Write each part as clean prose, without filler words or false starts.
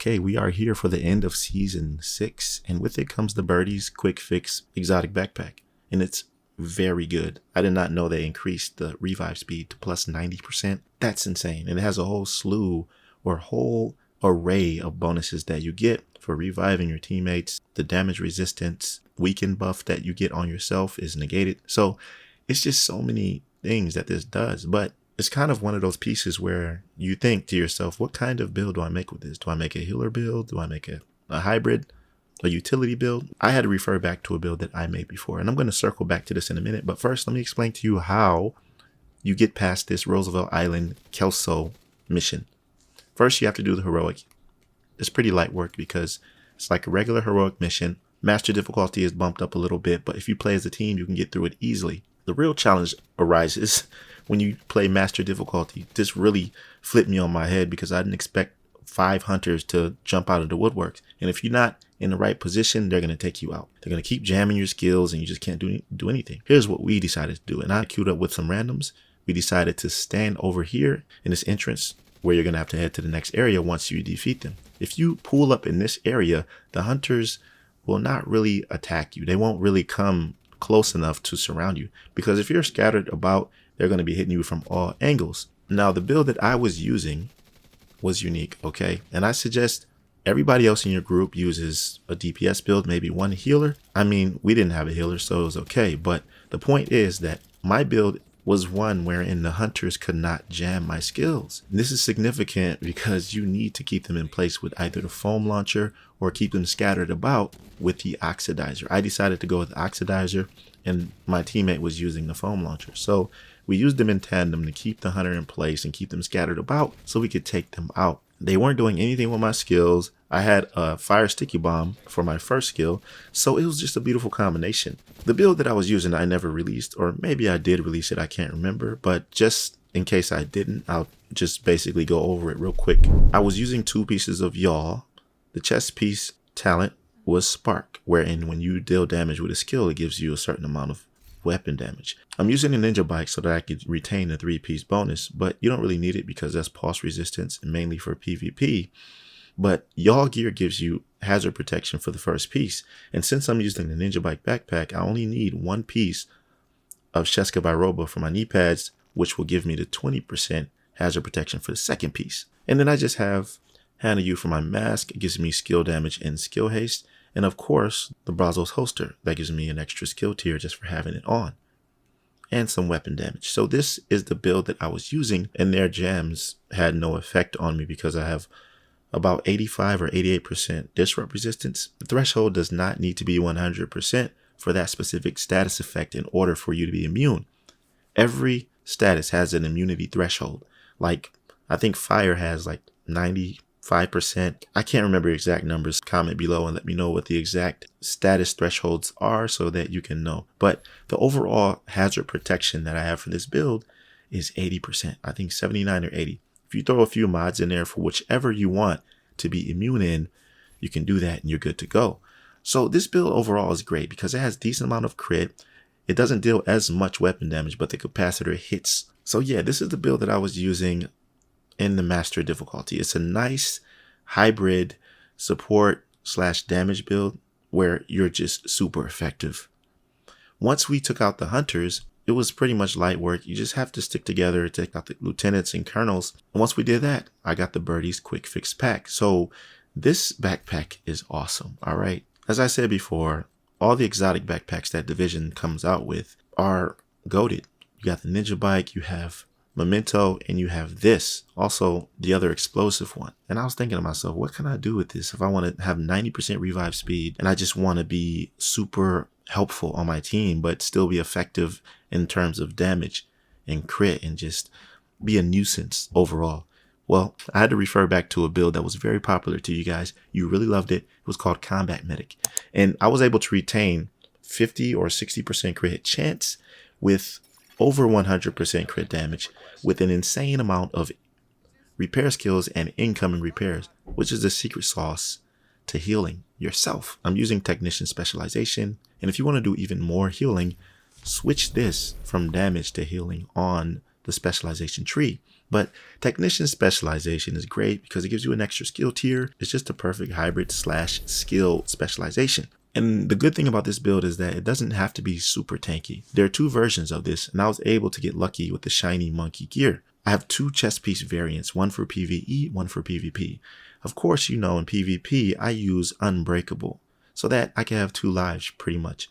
Okay, we are here for the end of season 6, and with it comes the Birdie's Quick Fix Exotic Backpack, and it's very good. I did not know they increased the revive speed to plus 90%. That's insane. And it has a whole slew or whole array of bonuses that you get for reviving your teammates. The damage resistance weaken buff that you get on yourself is negated. So it's just so many things that this does, but it's kind of one of those pieces where you think to yourself, what kind of build do I make with this? Do I make a healer build? Do I make a hybrid, a utility build? I had to refer back to a build that I made before, and I'm going to circle back to this in a minute. But first, let me explain to you how you get past this Roosevelt Island Kelso mission. First, you have to do the heroic. It's pretty light work because it's like a regular heroic mission. Master difficulty is bumped up a little bit, but if you play as a team, you can get through it easily. The real challenge arises when you play master difficulty. This really flipped me on my head because I didn't expect 5 hunters to jump out of the woodworks. And if you're not in the right position, they're going to take you out. They're going to keep jamming your skills and you just can't do anything. Here's what we decided to do. And I queued up with some randoms. We decided to stand over here in this entrance where you're going to have to head to the next area once you defeat them. If you pull up in this area, the hunters will not really attack you. They won't really come close enough to surround you, because if you're scattered about, they're going to be hitting you from all angles. Now, the build that I was using was unique, okay? And I suggest everybody else in your group uses a DPS build, maybe one healer. I mean, we didn't have a healer, so it was okay. But the point is that my build was one wherein the hunters could not jam my skills. And this is significant because you need to keep them in place with either the foam launcher or keep them scattered about with the oxidizer. I decided to go with the oxidizer and my teammate was using the foam launcher. So we used them in tandem to keep the hunter in place and keep them scattered about so we could take them out. They weren't doing anything with my skills. I had a fire sticky bomb for my first skill, so it was just a beautiful combination. The build that I was using, I never released, or maybe I did release it, I can't remember, but just in case I didn't, I'll just basically go over it real quick. I was using 2 pieces of 𝐤𝐻. The chest piece talent was Spark, wherein when you deal damage with a skill, it gives you a certain amount of weapon damage. I'm using a ninja bike so that I could retain the 3-piece bonus, but you don't really need it because that's pulse resistance and mainly for PvP. But 𝐤𝐻 gear gives you hazard protection for the first piece. And since I'm using the ninja bike backpack, I only need 1 piece of 𝐒𝐿𝐴 for my knee pads, which will give me the 20% hazard protection for the second piece. And then I just have Hannah U for my mask. It gives me skill damage and skill haste. And of course, the Brazos holster, that gives me an extra skill tier just for having it on. And some weapon damage. So this is the build that I was using, and their jams had no effect on me because I have about 85 or 88% disrupt resistance. The threshold does not need to be 100% for that specific status effect in order for you to be immune. Every status has an immunity threshold. Like, I think fire has like 95%. I can't remember exact numbers. Comment below and let me know what the exact status thresholds are so that you can know. But the overall hazard protection that I have for this build is 80%. I think 79 or 80. If you throw a few mods in there for whichever you want to be immune in, you can do that and you're good to go. So this build overall is great because it has decent amount of crit. It doesn't deal as much weapon damage, but the capacitor hits. So yeah, this is the build that I was using in the master difficulty. It's a nice hybrid support / damage build where you're just super effective. Once we took out the hunters, it was pretty much light work. You just have to stick together, take out the lieutenants and colonels. And once we did that, I got the Birdie's Quick Fix pack. So this backpack is awesome. All right. As I said before, all the exotic backpacks that Division comes out with are goated. You got the ninja bike, you have Memento, and you have this, also the other explosive one. And I was thinking to myself, what can I do with this if I want to have 90% revive speed and I just want to be super helpful on my team but still be effective in terms of damage and crit and just be a nuisance overall? Well, I had to refer back to a build that was very popular to you guys. You really loved it. It was called Combat Medic. And I was able to retain 50 or 60% crit hit chance with over 100% crit damage with an insane amount of repair skills and incoming repairs, which is the secret sauce to healing yourself. I'm using technician specialization. And if you want to do even more healing, switch this from damage to healing on the specialization tree. But Technician Specialization is great because it gives you an extra skill tier. It's just a perfect hybrid / skill specialization. And the good thing about this build is that it doesn't have to be super tanky. There are 2 versions of this, and I was able to get lucky with the Shiny Monkey gear. I have 2 chess piece variants, one for PvE, one for PvP. Of course, you know, in PvP, I use Unbreakable so that I can have 2 lives pretty much.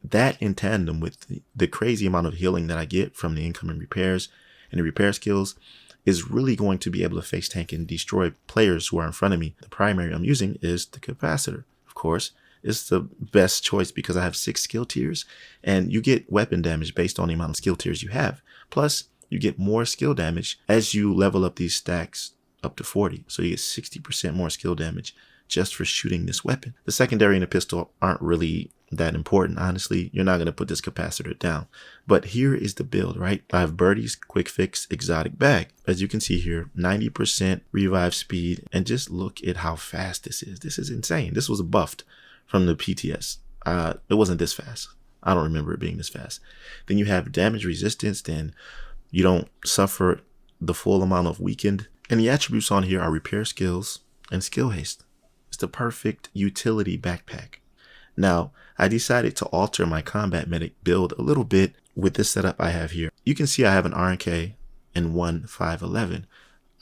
That in tandem with the crazy amount of healing that I get from the incoming repairs and the repair skills is really going to be able to face tank and destroy players who are in front of me. The primary I'm using is the capacitor. Of course, it's the best choice because I have 6 skill tiers and you get weapon damage based on the amount of skill tiers you have. Plus, you get more skill damage as you level up these stacks up to 40. So you get 60% more skill damage just for shooting this weapon. The secondary and the pistol aren't really that important, honestly. You're not going to put this capacitor down. But here is the build, right? I have Birdie's Quick Fix Exotic Bag. As you can see here, 90% revive speed. And just look at how fast this is. This is insane. This was buffed from the PTS. It wasn't this fast. I don't remember it being this fast. Then you have damage resistance. Then you don't suffer the full amount of weakened. And the attributes on here are repair skills and skill haste. It's the perfect utility backpack. Now, I decided to alter my combat medic build a little bit with this setup I have here. You can see I have an RNK and one 511.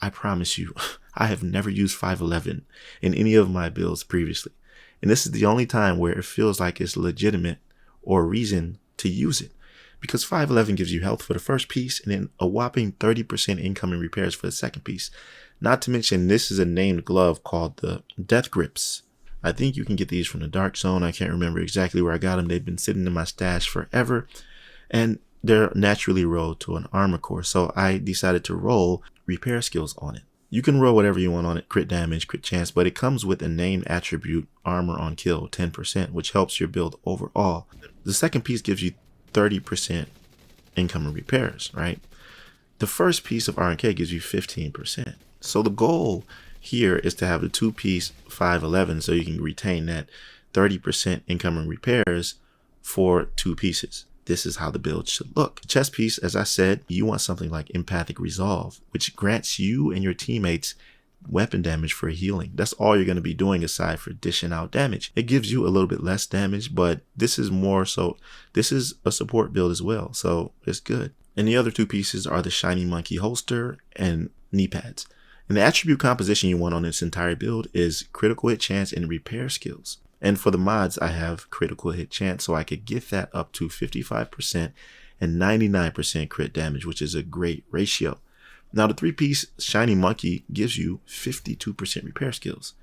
I promise you, I have never used 511 in any of my builds previously. And this is the only time where it feels like it's legitimate or reason to use it. Because 511 gives you health for the first piece and then a whopping 30% incoming repairs for the second piece. Not to mention, this is a named glove called the Death Grips. I think you can get these from the Dark Zone. I can't remember exactly where I got them. They've been sitting in my stash forever. And they're naturally rolled to an armor core. So I decided to roll repair skills on it. You can roll whatever you want on it, crit damage, crit chance, but it comes with a named attribute, armor on kill, 10%, which helps your build overall. The second piece gives you 30% incoming repairs, right? The first piece of RNK gives you 15%. So the goal here is to have the 2-piece 511 so you can retain that 30% incoming repairs for 2 pieces. This is how the build should look. Chest piece, as I said, you want something like Empathic Resolve, which grants you and your teammates weapon damage for healing. That's all you're going to be doing aside for dishing out damage. It gives you a little bit less damage, but this is more so, this is a support build as well, so it's good. And the other 2 pieces are the Shiny Monkey holster and knee pads. And the attribute composition you want on this entire build is critical hit chance and repair skills. And for the mods, I have critical hit chance, so I could get that up to 55% and 99% crit damage, which is a great ratio. Now, the 3-piece Shiny Monkey gives you 52% repair skills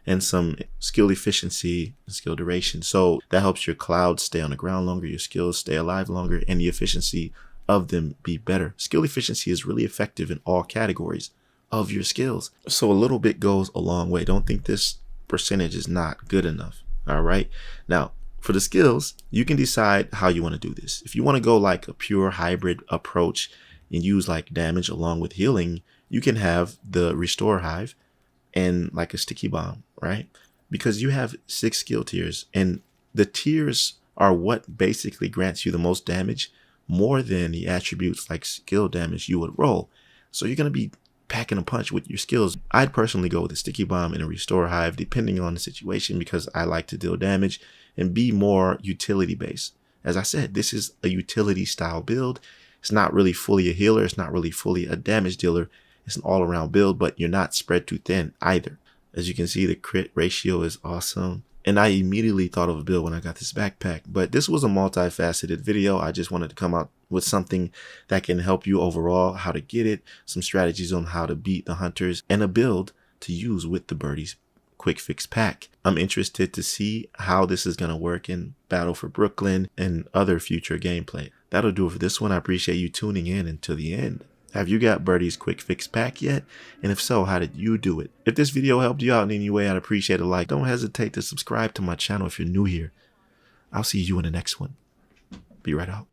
and some skill efficiency and skill duration. So that helps your clouds stay on the ground longer, your skills stay alive longer, and the efficiency of them be better. Skill efficiency is really effective in all categories of your skills. So a little bit goes a long way. Don't think this percentage is not good enough. All right. Now, for the skills, you can decide how you want to do this. If you want to go like a pure hybrid approach and use like damage along with healing, you can have the Restore Hive and like a Sticky Bomb, right? Because you have 6 skill tiers and the tiers are what basically grants you the most damage more than the attributes like skill damage you would roll. So you're going to be packing a punch with your skills. I'd personally go with a Sticky Bomb and a Restore Hive depending on the situation because I like to deal damage and be more utility based. As I said, this is a utility style build. It's not really fully a healer. It's not really fully a damage dealer. It's an all around build, but you're not spread too thin either. As you can see, the crit ratio is awesome. And I immediately thought of a build when I got this backpack, but this was a multifaceted video. I just wanted to come out with something that can help you overall, how to get it, some strategies on how to beat the hunters, and a build to use with the Birdie's Quick Fix pack. I'm interested to see how this is going to work in Battle for Brooklyn and other future gameplay. That'll do it for this one. I appreciate you tuning in until the end. Have you got Birdie's Quick Fix pack yet? And if so, how did you do it? If this video helped you out in any way, I'd appreciate a like. Don't hesitate to subscribe to my channel if you're new here. I'll see you in the next one. Be right out.